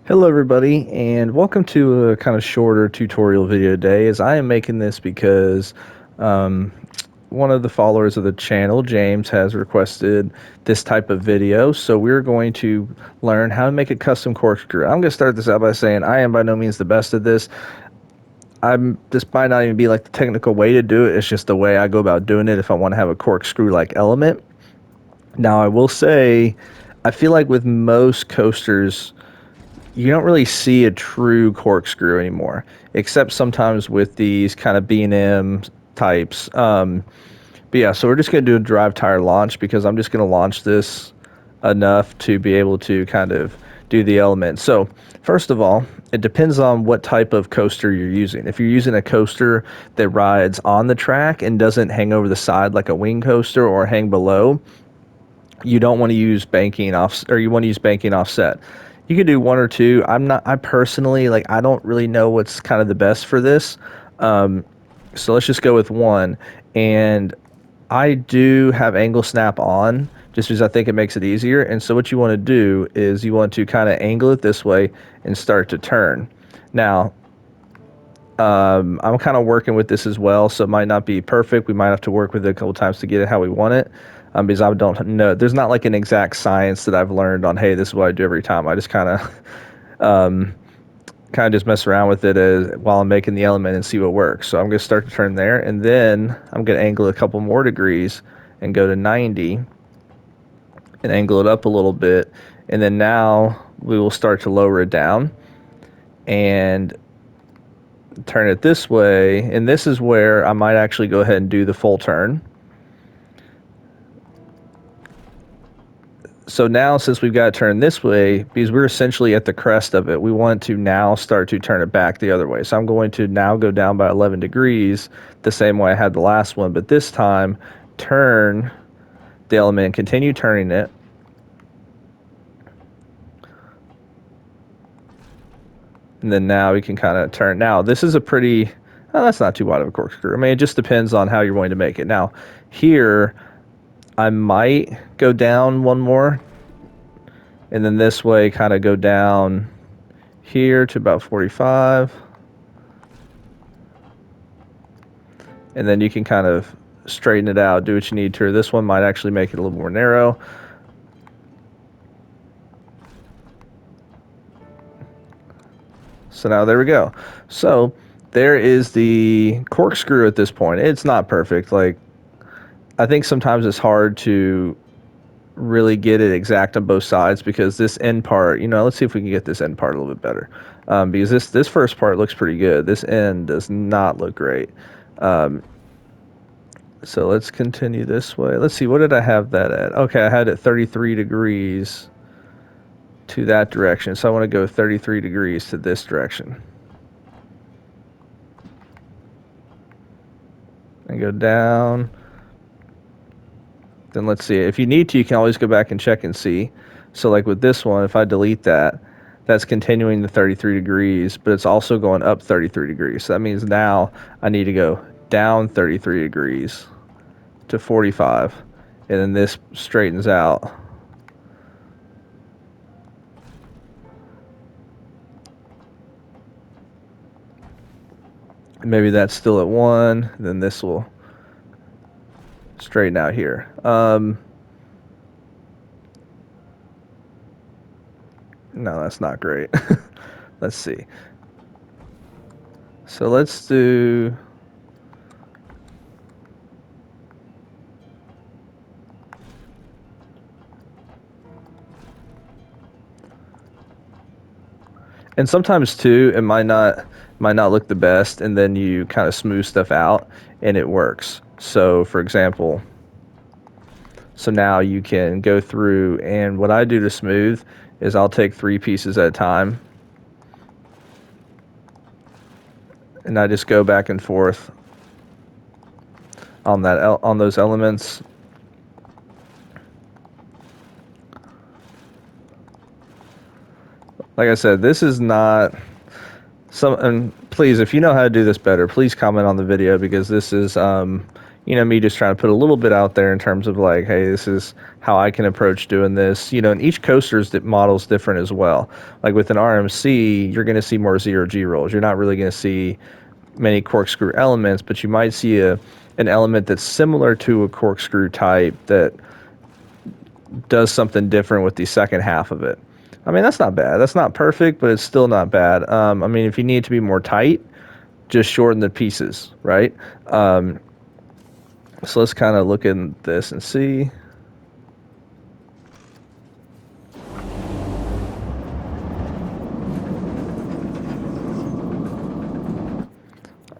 Hello everybody, and welcome to a kind of shorter tutorial video today, as I am making this because one of the followers of the channel, James, has requested this type of video. So we're going to learn how to make a custom corkscrew. I'm going to start this out by saying I am by no means the best at this. This might not even be like the technical way to do it. It's just the way I go about doing it if I want to have a corkscrew-like element. Now I will say, I feel like with most coasters, you don't really see a true corkscrew anymore, except sometimes with these kind of B&M types. But yeah, so we're just going to do a drive tire launch because I'm just going to launch this enough to be able to kind of do the element. So first of all, it depends on what type of coaster you're using. If you're using a coaster that rides on the track and doesn't hang over the side like a wing coaster or hang below, you don't want to use banking off, or you want to use banking offset. You can do one or two. I personally, like, I don't really know what's kind of the best for this. So let's just go with one. And I do have angle snap on just because I think it makes it easier. And so what you want to do is you want to kind of angle it this way and start to turn. Now, I'm kind of working with this as well, so it might not be perfect. We might have to work with it a couple times to get it how we want it, because I don't know. There's not like an exact science that I've learned on, hey, this is what I do every time. I just kind of just mess around with it while I'm making the element and see what works. So I'm going to start to turn there, and then I'm going to angle a couple more degrees and go to 90 and angle it up a little bit. And then now we will start to lower it down and turn it this way, and this is where I might actually go ahead and do the full turn. So now, since we've got it turned this way, because we're essentially at the crest of it, we want to now start to turn it back the other way. So I'm going to now go down by 11 degrees, the same way I had the last one, but this time turn the element and continue turning it. And then now we can kind of turn. Now, this is a pretty, that's not too wide of a corkscrew. I mean, it just depends on how you're going to make it. Now, here, I might go down one more. And then this way, kind of go down here to about 45. And then you can kind of straighten it out, do what you need to. This one might actually make it a little more narrow. So now there we go. So there is the corkscrew at this point. It's not perfect. Like, I think sometimes it's hard to really get it exact on both sides because this end part, let's see if we can get this end part a little bit better. Because this first part looks pretty good. This end does not look great. So let's continue this way. Let's see, what did I have that at? Okay, I had it 33 degrees to that direction, so I want to go 33 degrees to this direction and go down. Then let's see, if you need to, you can always go back and check and see. So like with this one, if I delete that, that's continuing the 33 degrees, but it's also going up 33 degrees. So that means now I need to go down 33 degrees to 45, and then this straightens out. Maybe that's still at 1, then this will straighten out here. No, that's not great. Let's see. So let's do... And sometimes too, it might not look the best, and then you kind of smooth stuff out and it works. So for example, so now you can go through, and what I do to smooth is I'll take 3 pieces at a time and I just go back and forth on those elements. Like I said, this is not some, and please, if you know how to do this better, please comment on the video, because this is me just trying to put a little bit out there in terms of like, hey, this is how I can approach doing this. And each coaster's model's different as well. Like with an RMC, you're going to see more zero G rolls. You're not really going to see many corkscrew elements, but you might see an element that's similar to a corkscrew type that does something different with the second half of it. I mean, that's not bad. That's not perfect, but it's still not bad. I mean, if you need it to be more tight, just shorten the pieces, right? So let's kind of look at this and see.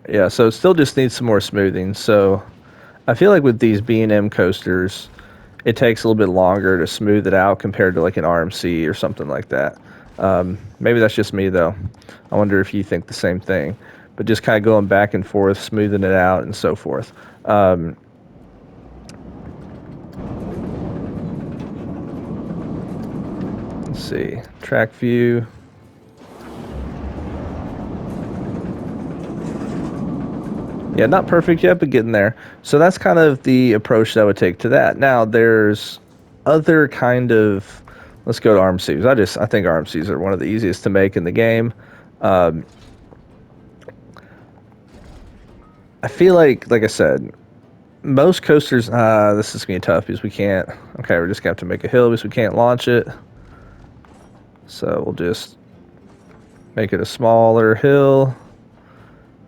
Yeah, so it still just needs some more smoothing. So I feel like with these B&M coasters, it takes a little bit longer to smooth it out compared to like an RMC or something like that. Maybe that's just me though. I wonder if you think the same thing. But just kind of going back and forth, smoothing it out and so forth. Let's see, track view. Yeah, not perfect yet, but getting there. So that's kind of the approach that I would take to that. Now, there's other kind of, let's go to RMCs. I think RMCs are one of the easiest to make in the game. I feel like I said, most coasters, this is going to be tough because we can't, okay, we're just going to have to make a hill because we can't launch it. So we'll just make it a smaller hill.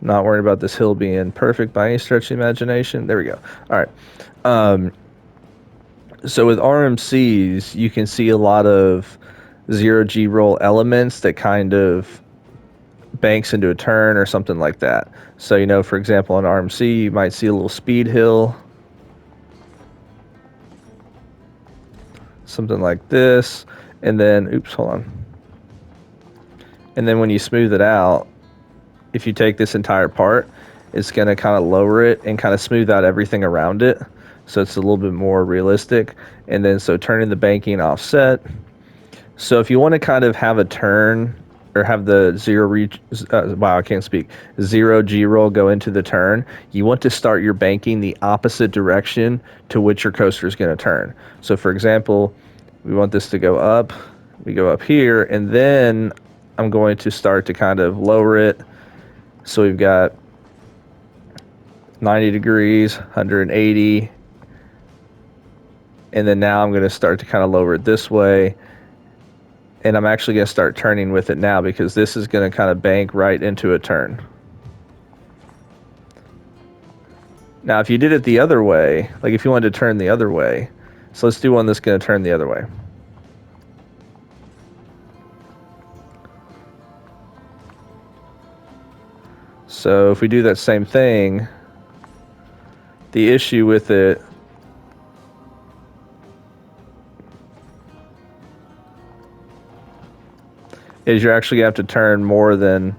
Not worried about this hill being perfect by any stretch of the imagination. There we go. All right. So with RMCs, you can see a lot of zero G roll elements that kind of banks into a turn or something like that. So, for example, on RMC, you might see a little speed hill. Something like this. And then, oops, hold on. And then when you smooth it out, if you take this entire part, it's going to kind of lower it and kind of smooth out everything around it. So it's a little bit more realistic. And then so turning the banking offset. So if you want to kind of have a turn or have the zero G roll go into the turn, you want to start your banking the opposite direction to which your coaster is going to turn. So for example, we want this to go up. We go up here, and then I'm going to start to kind of lower it. So we've got 90 degrees, 180, and then now I'm going to start to kind of lower it this way, and I'm actually going to start turning with it now because this is going to kind of bank right into a turn. Now if you did it the other way, like if you wanted to turn the other way, so let's do one that's going to turn the other way. So if we do that same thing, the issue with it is you're actually going to have to turn more than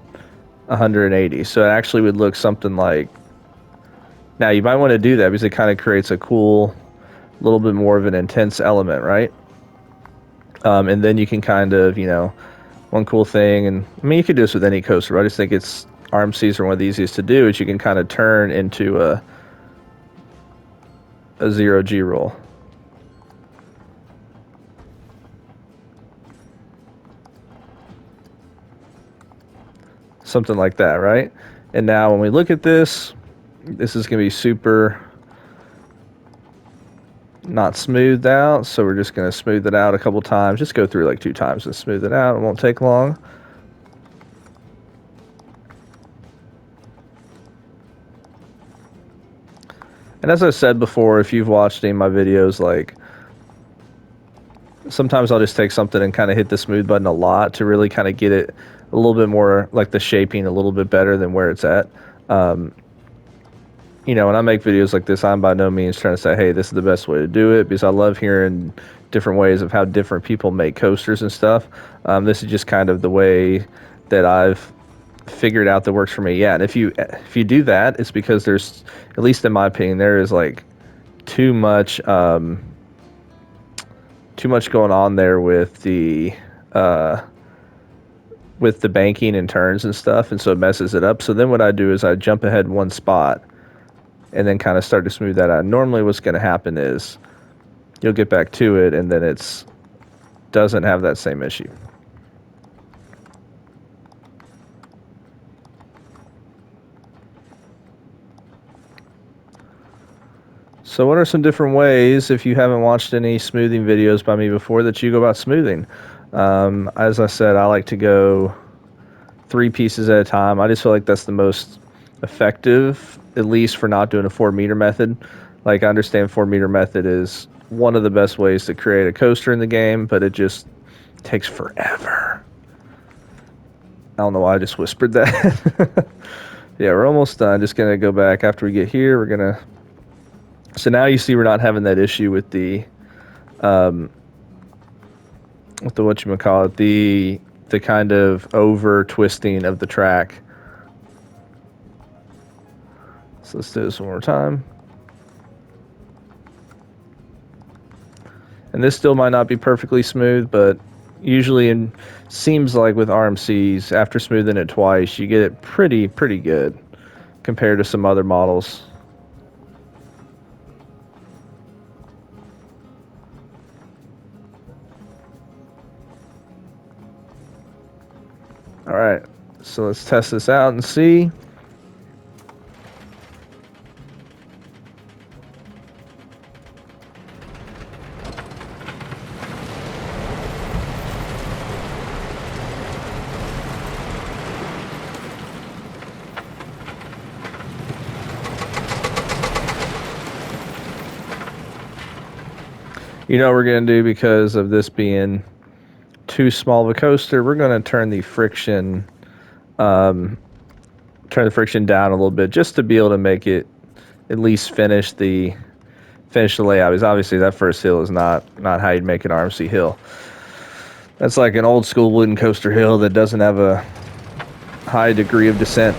180. So it actually would look something like, now you might want to do that because it kind of creates a cool, little bit more of an intense element, right? And then you can kind of, one cool thing, and I mean, you could do this with any coaster, but I just think RMCs are one of the easiest to do, is you can kind of turn into a zero G roll. Something like that, right? And now when we look at this is going to be super not smoothed out, so we're just going to smooth it out a couple times. Just go through like 2 times and smooth it out. It won't take long. And as I said before, if you've watched any of my videos, like sometimes I'll just take something and kind of hit the smooth button a lot to really kind of get it a little bit more, like the shaping a little bit better than where it's at. When I make videos like this, I'm by no means trying to say, hey, this is the best way to do it, because I love hearing different ways of how different people make coasters and stuff. This is just kind of the way that I've figured out that works for me. Yeah, and if you do that, it's because there's, at least in my opinion, there is like too much going on there with the banking and turns and stuff, and so it messes it up. So then what I do is I jump ahead one spot, and then kind of start to smooth that out. Normally what's going to happen is you'll get back to it, and then it's doesn't have that same issue. So what are some different ways, if you haven't watched any smoothing videos by me before, that you go about smoothing? As I said, I like to go 3 pieces at a time. I just feel like that's the most effective, at least for not doing a 4-meter method. Like, I understand 4-meter method is one of the best ways to create a coaster in the game, but it just takes forever. I don't know why I just whispered that. Yeah, we're almost done. Just going to go back after we get here. We're going to... So now you see we're not having that issue with the... whatchamacallit, the kind of over twisting of the track. So let's do this one more time. And this still might not be perfectly smooth, but usually seems like with RMCs, after smoothing it twice, you get it pretty good compared to some other models. All right, so let's test this out and see. You know what we're going to do, because of this being too small of a coaster, we're going to turn the friction down a little bit, just to be able to make it at least finish the layout. Because obviously that first hill is not how you'd make an RMC hill. That's like an old school wooden coaster hill that doesn't have a high degree of descent.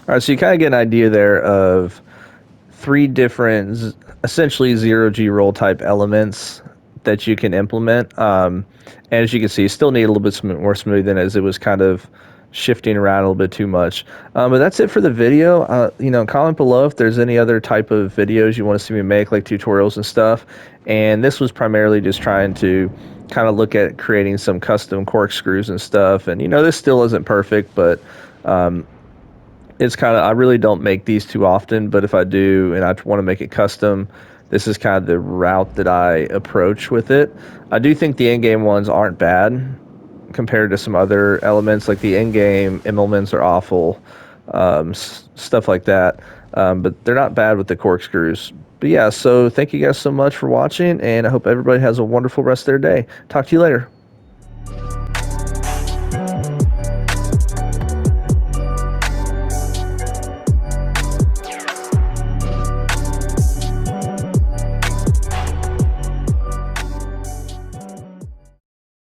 All right, so you kind of get an idea there of 3 different, essentially 0G roll type elements that you can implement. And as you can see, you still need a little bit more smoothing, as it was kind of shifting around a little bit too much. But that's it for the video. Comment below if there's any other type of videos you want to see me make, like tutorials and stuff. And this was primarily just trying to kind of look at creating some custom corkscrews and stuff. And, this still isn't perfect, but... it's kind of, I really don't make these too often, but if I do and I want to make it custom, this is kind of the route that I approach with it. I do think the in-game ones aren't bad compared to some other elements, like the in-game Immelmans are awful, stuff like that, but they're not bad with the corkscrews. But yeah, so thank you guys so much for watching, and I hope everybody has a wonderful rest of their day. Talk to you later.